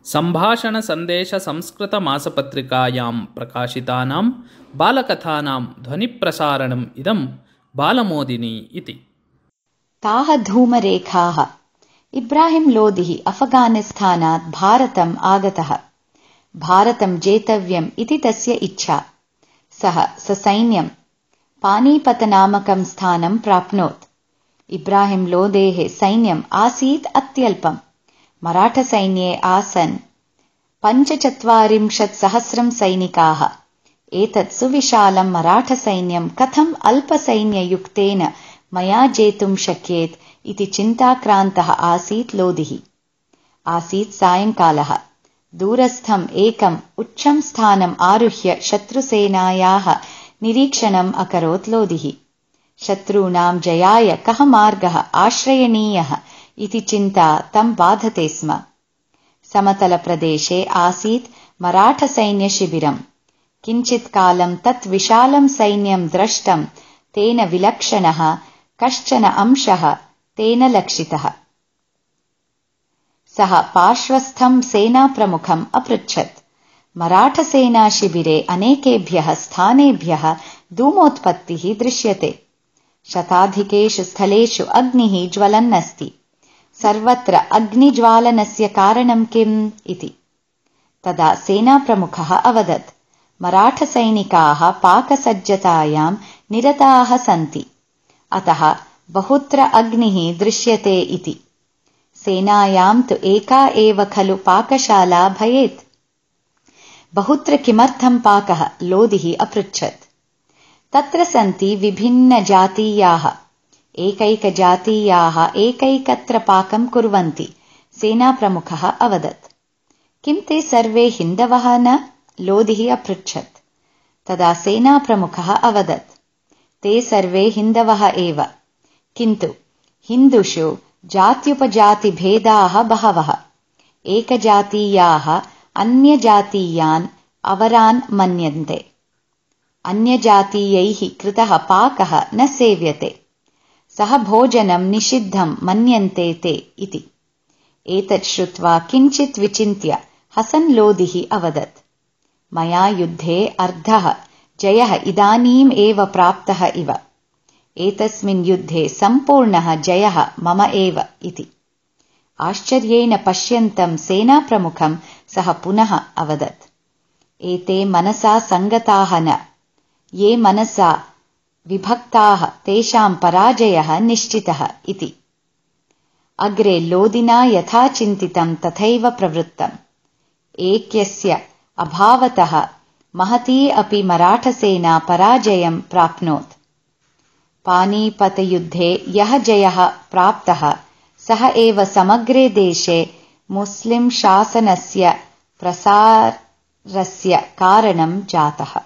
सम्भाषणसन्देशसंस्कृतमासपत्रिकायां प्रकाशितानां बालकथानां ध्वनिप्रसारणम् इदं बालमोदिनी इति। ताः धूमरेखाः। इब्राहिम लोदिः अफगानिस्थानात् भारतम् आगतः। भारतं जेतव्यम् इति तस्य इच्छा। सः ससैन्यं पानीपतनामकं स्थानं प्राप्नोत्। इब्राहिम लोदेः सैन्यम् आसीत् अत्यल्पम्। मराठसैन्ये आसन् 45,000 सैनिकाः। एतत् सुविशालं मराठसैन्यं कथम् अल्पसैन्ययुक्तेन मया जेतुं शक्येत् इति चिन्ताक्रान्तः आसीत् लोदिः। आसीत् सायङ्कालः। दूरस्थम् एकम् उच्चं स्थानम् आरुह्य शत्रुसेनायाः निरीक्षणम् अकरोत् लोदिः। शत्रूणां जयाय कः मार्गः आश्रयणीयः इति चिन्ता तं बाधते स्म। समतलप्रदेशे आसीत् मराठसैन्यशिबिरम्। किञ्चित् कालं तत् विशालं सैन्यं द्रष्टं तेन विलक्षणः कश्चन अंशः तेन लक्षितः। सः पार्श्वस्थं सेनाप्रमुखम् अपृच्छत्। मराठसेनाशिबिरे अनेकेभ्यः स्थानेभ्यः धूमोत्पत्तिः दृश्यते। शताधिकेषु स्थलेषु अग्निः ज्वलन्नस्ति। सर्वत्र अग्निज्वालनस्य कारणं किम् इति। तदा सेनाप्रमुखः अवदत्, मराठसैनिकाः पाकसज्जतायां निरताः सन्ति, अतः बहुत्र अग्निः दृश्यते इति। सेनायां तु एका एव खलु पाकशाला भयेत्। बहुत्र किमर्थं पाकः लोदिः अपृच्छत्। तत्र सन्ति विभिन्नजातीयाः। एकैकजातीयाः एकैकत्र पाकं कुर्वन्ति। सेनाप्रमुखः अवदत्। किं ते सर्वे हिन्दवः न? लोदिः अपृच्छत्। तदा सेनाप्रमुखः अवदत्, ते सर्वे हिन्दवः एव, किन्तु हिन्दुषु जात्युपजातिभेदाः बहवः। एकजातीयाः अन्यजातीयान् अवरान् मन्यन्ते। अन्यजातीयैः कृतः पाकः न सेव्यते। सः भोजनं निषिद्धं मन्यन्ते ते इति। एतत् श्रुत्वा किञ्चित् विचिन्त्य हसन् लोदिः अवदत्, मया युद्धे अर्धः जयः इदानीम् एव प्राप्तः इव। एतस्मिन् युद्धे सम्पूर्णः जयः मम एव इति। आश्चर्येण पश्यन्तं सेनाप्रमुखं सः पुनः अवदत्, एते मनसा सङ्गताः न। ये मनसा विभक्ताः तेषां पराजयः निश्चितः इति। अग्रे लोदिना यथा चिन्तितं तथैव प्रवृत्तम्। ऐक्यस्य अभावतः महती अपि मराठसेना पराजयं प्राप्नोत्। पानीपतयुद्धे यः जयः प्राप्तः सः एव समग्रे देशे मुस्लिं शासनस्य प्रसारस्य कारणं जातः।